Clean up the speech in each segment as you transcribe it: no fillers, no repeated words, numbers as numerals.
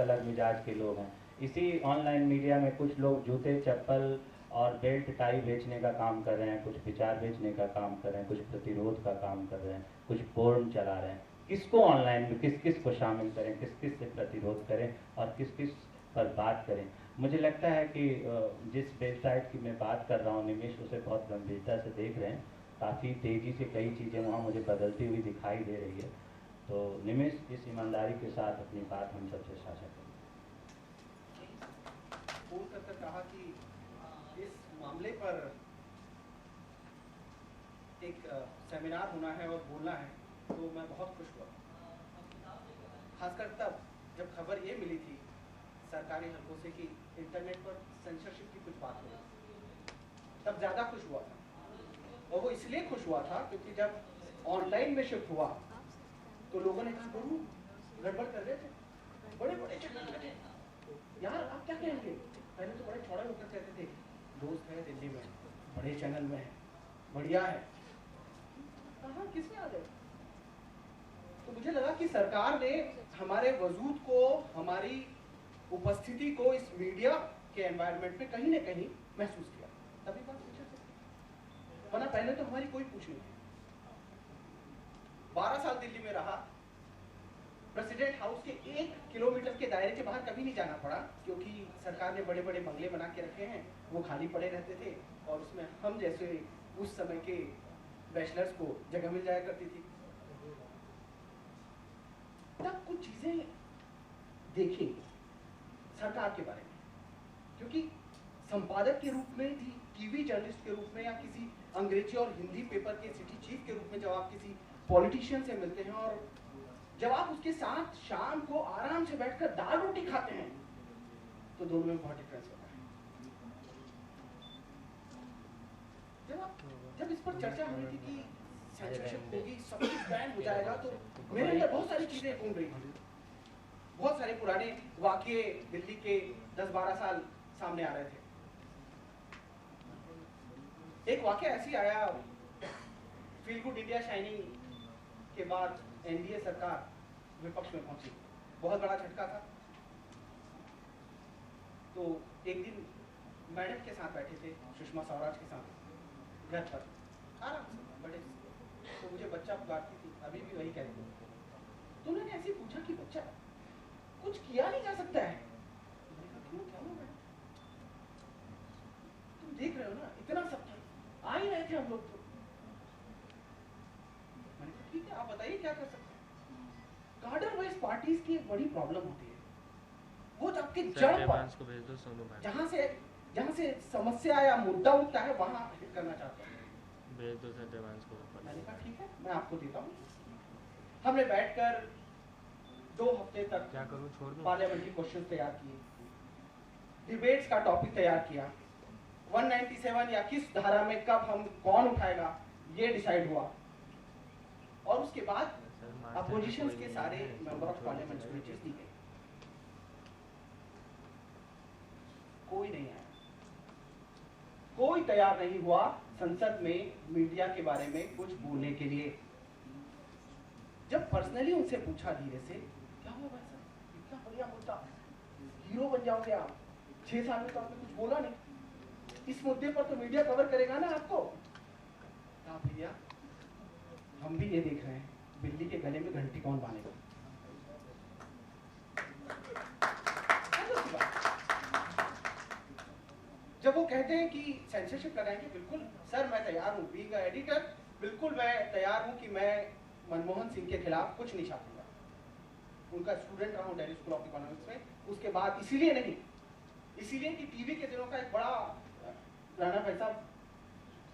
अलग मिजाज के लोग हैं। इसी ऑनलाइन मीडिया में कुछ लोग जूते चप्पल और बेल्ट टाई बेचने का काम कर रहे हैं, कुछ विचार बेचने का काम कर रहे हैं, कुछ प्रतिरोध का काम कर रहे हैं, कुछ पोर्न चला रहे हैं। किसको ऑनलाइन में किस किस को शामिल करें, किस किस से प्रतिरोध करें और किस किस पर बात करें। मुझे लगता है कि जिस वेबसाइट की मैं बात कर रहा हूँ, निमेश उसे बहुत गंभीरता से देख रहे हैं। काफ़ी तेज़ी से कई चीज़ें वहाँ मुझे बदलती हुई दिखाई दे रही है। तो निमेश इस ईमानदारी के साथ अपनी बात हम सबसे साझा करें। फोन कर कहा कि इस मामले पर एक सेमिनार होना है और बोलना है, तो मैं बहुत खुश हुआ। खासकर तब जब खबर ये मिली थी सरकारी हलकों से कि इंटरनेट पर सेंसरशिप की कुछ बात हो, तब ज़्यादा खुश हुआ था। और वो इसलिए खुश हुआ था क्योंकि जब ऑनलाइन में शिफ्ट हुआ तो लोगों ने कहा गुरु गड़बड़ कर रहे थे, बड़े बड़े चैनल थे यार, आप क्या कहेंगे? पहले तो बड़े छोड़े होकर कहते थे दोस्त है दिल्ली में, बड़े चैनल में है, बढ़िया है। कहाँ किसमें आ गए? तो मुझे लगा कि सरकार ने हमारे वजूद को, हमारी उपस्थिति को इस मीडिया के एनवायरनमेंट में कहीं ना कहीं महसूस किया, तभी बात पूछे थे। वरना पहले तो हमारी कोई पूछ नहीं थी। 12 साल दिल्ली में रहा, प्रेसिडेंट हाउस के 1 किलोमीटर के दायरे के बाहर कभी नहीं जाना पड़ा, क्योंकि सरकार ने बड़े बड़े बंगले बना के रखे हैं, वो खाली पड़े रहते थे और उसमें हम जैसे उस समय के बैचलर्स को जगह मिल जाया करती थी। तब कुछ चीजें देखी सरकार के बारे में, क्योंकि संपादक के रूप में थी, टीवी जर्नलिस्ट के रूप में, या किसी अंग्रेजी और हिंदी पेपर के सिटी चीफ के रूप में जब आप किसी पॉलिटिशियन से मिलते हैं और जब आप उसके साथ शाम को आराम से बैठकर दाल रोटी खाते हैं, तो दोनों में बहुत डिफरेंस होता है। जब इस पर चर्चा हो रही थी कि सेंसरशिप होगी, सब कुछ बैन हो जाएगा, तो मेरे अंदर बहुत सारी चीजें घूम रही थी। बहुत सारे पुराने वाकये दिल्ली के 10-12 साल सामने आ रहे थे। एक वाकया ऐसी आया, फील गुड इंडिया शाइनिंग के बाद एनडीए सरकार विपक्ष में पहुंची, बहुत बड़ा झटका था। तो एक दिन मैडम के साथ बैठे थे, सुषमा स्वराज के साथ, घर पर आराम से बड़े, तो मुझे बच्चा पुकारती थी, अभी भी वही कहती थी। तो उन्होंने ऐसे पूछा कि बच्चा कुछ किया नहीं जा सकता है? मैंने कहा क्यों, क्या हुआ मैडम? तुम देख रहे हो ना, इतना सब था, आ ही रहे थे हम लोग। तो मैंने कहा ठीक है, आप बताइए क्या कर सकते हैं। कार्डर वाइज पार्टीज की एक बड़ी प्रॉब्लम होती है, वो आपके जड़ पर जहाँ से समस्या या मुद्दा उठता है वहां हिट करना चाहते हैं। भेज दो सर देवांश को। मैंने कहा ठीक है, मैं आपको देता हूँ। हमने बैठकर 2 हफ्ते तक क्या करूं, छोड़ दूं, पार्लियामेंट्री क्वेश्चन तैयार किए, डिबेट्स का टॉपिक तैयार किया, 197 या किस धारा में कब हम कौन उठाएगा ये डिसाइड हुआ। और उसके बाद अपोजिशन के सारे मेंबर ऑफ पार्लियामेंट स्पीचेस दी गई, कोई नहीं आया, कोई तैयार नहीं हुआ संसद में मीडिया के बारे में कुछ बोलने के लिए। जब पर्सनली उनसे पूछा धीरे से, क्या हुआ भाई साहब, इतना बढ़िया मुद्दा, हीरो बन जाओगे आप, 6 साल में तो आपने कुछ बोला नहीं, इस मुद्दे पर तो मीडिया कवर करेगा ना आपको। कहा भैया हम भी ये देख रहे हैं, बिल्ली के गले में घंटी कौन बांधेगा। जब वो कहते हैं कि सेंसरशिप लगाएंगे, बिल्कुल सर मैं तैयार हूँ, बीइंग एडिटर बिल्कुल मैं तैयार हूँ कि मैं मनमोहन सिंह के खिलाफ कुछ नहीं छापूंगा। उनका स्टूडेंट रहा हूँ दिल्ली स्कूल ऑफ इकोनॉमिक्स में। उसके बाद इसलिए नहीं, इसलिए कि टीवी के दिनों का एक बड़ा राणा भाई साहब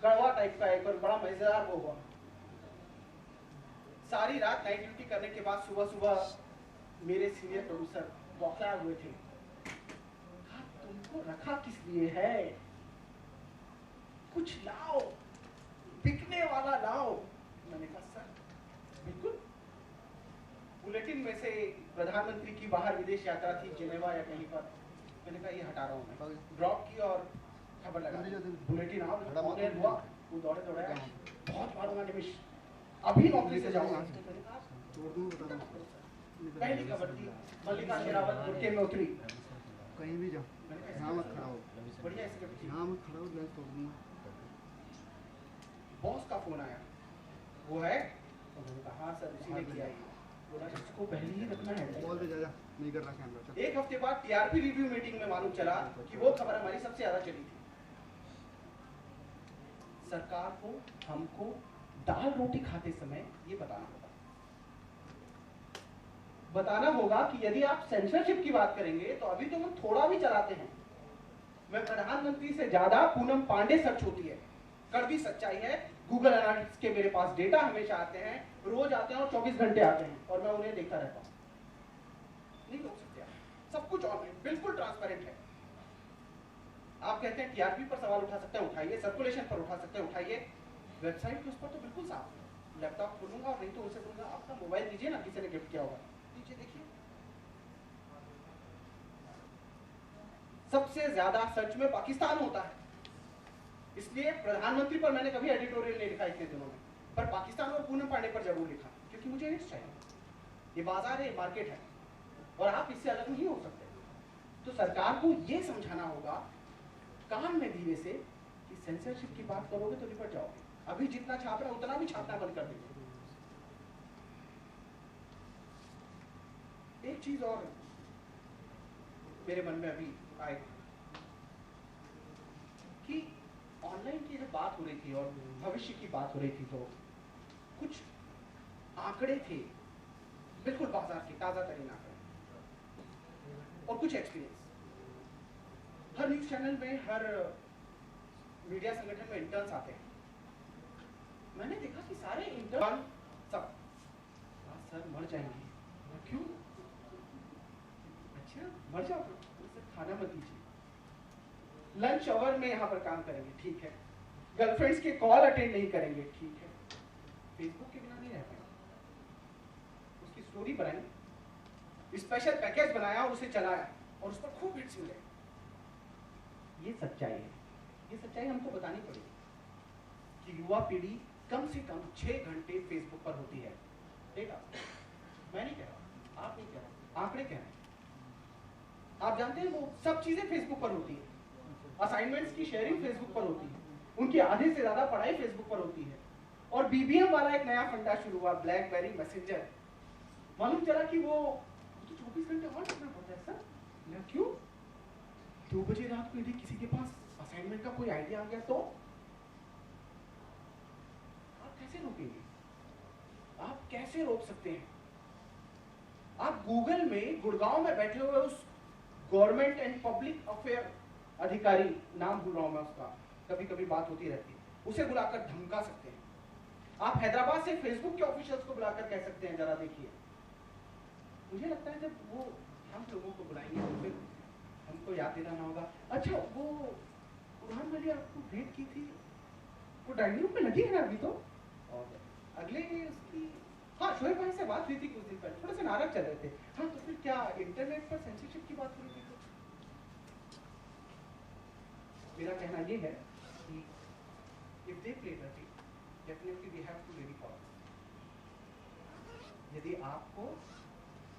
कड़वा टाइप का एक और बड़ा मजेदार वो हुआ। सारी रात नाइट ड्यूटी करने के बाद सुबह सुबह मेरे सीनियर प्रोड्यूसर बौखला हुए थे, तुमको रखा किस लिए है, कुछ लाओ, बिकने वाला लाओ। मैंने कहा सर बिल्कुल। बुलेटिन में से प्रधानमंत्री की बाहर विदेश यात्रा थी, जिनेवा या कहीं पर, मैंने कहा ये हटा रहा हूँ मैं, ड्रॉप की और खबर लगा, बुलेटिन आओ, ऑन हुआ, वो दौड़े दौड़े आया, बहुत मारूंगा निमिष, अभी नौकरी से जाऊंगा। पहली खबर थी मल्लिका शेरावत गुटके में उतरी। कहीं भी जाओ, यहाँ मत खड़ा हो, बढ़िया स्क्रिप्ट थी। यहाँ मत खड़ा हो, गैस तोड़ दूंगा। बॉस का फोन आया, वो है? उन्होंने कहा हाँ सर उसी ने किया है। बोला इसको पहले ही रखना है। कॉल पे जा, नहीं कर रहा कैमरा। चल। एक हफ्ते बाद टीआरपी रिव्यू मीटिंग में मालूम चला कि वो खबर हमारी सबसे ज्यादा चली थी। सरकार को हमको दाल रोटी खाते समय ये बताना होगा कि यदि आप सेंसरशिप की बात करेंगे तो अभी तो हम थोड़ा भी चलाते हैं। मैं प्रधानमंत्री से ज्यादा पूनम पांडे सर्च होती है। कड़वी सच्चाई है, गूगल एनालिटिक्स के मेरे पास डेटा हमेशा आते हैं, रोज आते हैं और 24 घंटे आते हैं और मैं उन्हें देखता रहता हूं। नहीं रोक सकते आप, सब कुछ ऑनलाइन बिल्कुल ट्रांसपेरेंट है। आप कहते हैं टीआरपी पर सवाल उठा सकते हैं, उठाइए, सर्कुलेशन पर उठा सकते हैं, उठाइए, वेबसाइट के उस पर तो बिल्कुल साफ है। लैपटॉप खोलूंगा और नहीं तो उनसे बोलूंगा अपना मोबाइल दीजिए ना, किसी ने गिफ्ट किया होगा, नीचे देखिए। सबसे ज्यादा सर्च में पाकिस्तान होता है, इसलिए प्रधानमंत्री पर मैंने कभी एडिटोरियल नहीं लिखा इतने दिनों में, पर पाकिस्तान और पूनम पांडे पर जरूर लिखा, क्योंकि मुझे हिट्स चाहिए। ये बाजार है, मार्केट है और आप इससे अलग नहीं हो सकते। तो सरकार को ये समझाना होगा कान में धीरे से कि सेंसरशिप की बात करोगे तो निपट जाओगे। अभी जितना छाप रहा है उतना भी छापना बंद कर देंगे। एक चीज और मेरे मन में अभी आए कि ऑनलाइन की जब बात हो रही थी और भविष्य की बात हो रही थी तो कुछ आंकड़े थे, बिल्कुल बाजार के ताजा तरीन आंकड़े और कुछ एक्सपीरियंस। हर न्यूज चैनल में, हर मीडिया संगठन में इंटर्न्स आते हैं। मैंने देखा कि सारे इंटर्न सब सर मर जाएंगे। क्यों? अच्छा मर जाओ तो खाना मत दीजिए। लंच आवर में यहाँ पर काम करेंगे, ठीक है। गर्लफ्रेंड्स के कॉल अटेंड नहीं करेंगे, ठीक है। फेसबुक के बिना नहीं रह पाएंगे। उसकी स्टोरी बनाई, स्पेशल पैकेज बनाया और उसे चलाया और उस पर खूब हिट्स मिले। ये सच्चाई है, ये सच्चाई हमको बतानी पड़ेगी कि युवा पीढ़ी कम से कम 6 घंटे फेसबुक पर होती है। डेटा मैं नहीं कह रहा, आप नहीं कह रहे, आंकड़े कह रहे हैं। आप जानते हैं वो सब चीजें फेसबुक पर होती है। असाइनमेंट्स की शेयरिंग फेसबुक पर होती है, उनकी आधे से ज्यादा पढ़ाई फेसबुक पर होती है। और बीबीएम वाला एक नया फंडा शुरू हुआ, ब्लैकबेरी मैसेंजर। मालूम चला कि वो 24 घंटे ऑन रखना पड़ता है सर। क्यों? 2 बजे रात को यदि किसी के पास असाइनमेंट का कोई आइडिया आ गया तो आप कैसे रोकेंगे? आप कैसे रोक सकते हैं? आप गूगल में गुड़गांव में बैठे हुए उस गवर्नमेंट एंड पब्लिक अफेयर अधिकारी, नाम भूल रहा हूं मैं उसका, कभी कभी बात होती रहती है, उसे बुलाकर धमका सकते हैं। आप हैदराबाद से फेसबुक के ऑफिशियल्स को बुलाकर कह सकते हैं जरा देखिए। मुझे लगता है जब वो हम लोगों को बुलाएंगे तो फिर हमको याद दिलाना होगा, अच्छा वो उड़ान वाली आपको भेंट की थी, वो डाइनिंग रूम में लगी है ना अभी तो। और अगले उसकी, हाँ शोएब भाई से बात हुई थी कुछ दिन पहले, थोड़े से नाराज चल रहे थे। हाँ तो फिर क्या इंटरनेट पर सेंसरशिप की बात हुई थी? मेरा कहना ये है कि if they play dirty, definitely we have to really follow. यदि आपको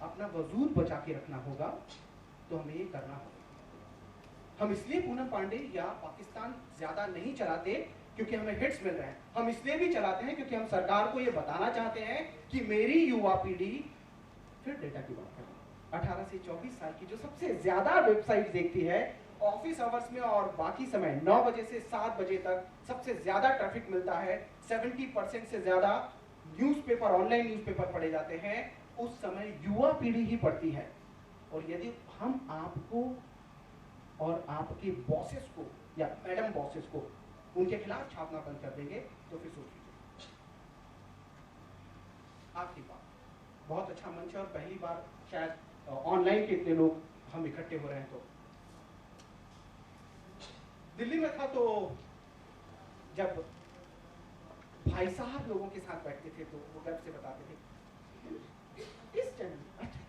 अपना वजूद बचा के रखना होगा तो हमें ये करना होगा। हम इसलिए पूनम पांडे या पाकिस्तान ज्यादा नहीं चलाते क्योंकि हमें हिट्स मिल रहे हैं, हम इसलिए भी चलाते हैं क्योंकि हम सरकार को ये बताना चाहते हैं कि मेरी युवा पीढ़ी, फिर डेटा की बात करें, 18 से 24 साल की जो सबसे ज्यादा वेबसाइट देखती है, ऑफिस आवर्स में और बाकी समय 9 बजे से 7 बजे तक सबसे ज्यादा ट्रैफिक मिलता है, 70% से ज्यादा न्यूज़पेपर, ऑनलाइन न्यूज़पेपर पढ़े जाते हैं, उस समय युवा पीढ़ी ही पढ़ती है। और यदि हम आपको और आपके बॉसेस को या मैडम बॉसेस को उनके खिलाफ छापना बंद कर देंगे तो फिर सोच लीजिए। आखिरी बात, बहुत अच्छा मंच है और पहली बार शायद ऑनलाइन के इतने लोग हम इकट्ठे हो रहे हैं। तो दिल्ली में था तो जब भाई साहब लोगों के साथ बैठते थे तो वो गर्व से बताते थे इस चैनल। अच्छा,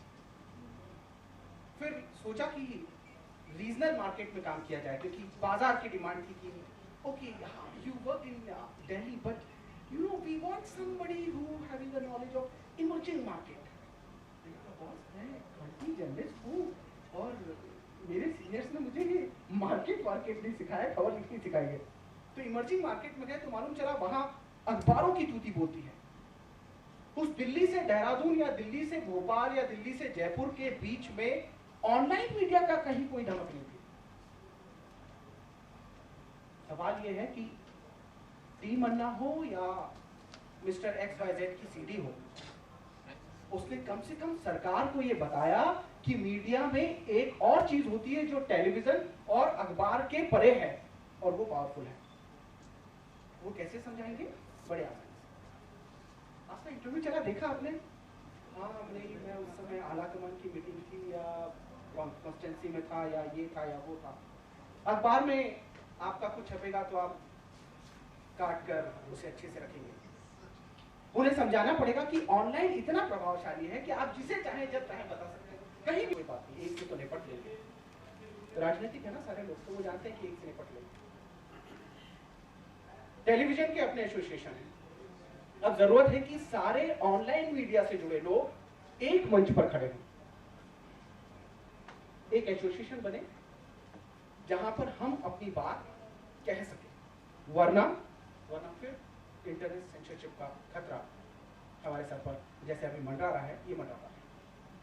फिर सोचा कि रीजनल मार्केट में काम किया जाए क्योंकि बाजार की डिमांड थी कि okay you work in Delhi but you know we want somebody who having the knowledge of emerging market. मैं खड़की जर्नलिस्ट हूँ और मेरे सीनियर्स ने मुझे ये मार्केट नहीं सिखाया, खबर लिखनी सिखाई है। तो इमर्जिंग मार्केट में गए तो मालूम चला वहाँ अखबारों की तूती बोलती है। उस दिल्ली से देहरादून या दिल्ली से भोपाल या दिल्ली से जयपुर के बीच में ऑनलाइन मीडिया का कहीं कोई धमक नहीं थी। सवाल यह है कि टी मन्ना हो या मिस्टर XYZ की सीडी हो, उसने कम से कम सरकार को यह बताया कि मीडिया में एक और चीज होती है जो टेलीविजन और अखबार के परे है और वो पावरफुल है। वो कैसे समझाएंगे? बड़े आसानी से। आपका इंटरव्यू चला, देखा आपने? हाँ, नहीं, मैं उस समय आला कमान की मीटिंग थी या कॉन्स्टिट्यूंसी में था या ये था या वो था। अखबार में आपका कुछ छपेगा तो आप काट कर उसे अच्छे से रखेंगे। उन्हें समझाना पड़ेगा कि ऑनलाइन इतना प्रभावशाली है कि आप जिसे चाहे जब चाहे बता सकते हैं, कहीं भी कोई बात नहीं, एक से तो निपट लेंगे। राजनीतिक है ना, सारे लोग तो वो जानते हैं कि एक से निपट लेंगे। टेलीविजन के अपने एसोसिएशन है। अब जरूरत है कि सारे ऑनलाइन मीडिया से जुड़े लोग एक मंच पर खड़े हों, एक एसोसिएशन बने जहां पर हम अपनी बात कह सकें, वरना फिर इंटरनेट सेंसरशिप का खतरा हमारे सर पर जैसे अभी मंडरा रहा है, ये मंडरा रहा है।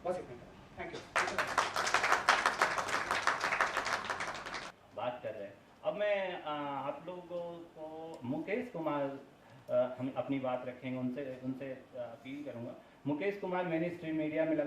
बस इतना। Thank you. बात कर रहे हैं। अब मैं आप लोगों को मुकेश कुमार, हम अपनी बात रखेंगे, उनसे अपील करूंगा। Mukesh Kumar main stream media में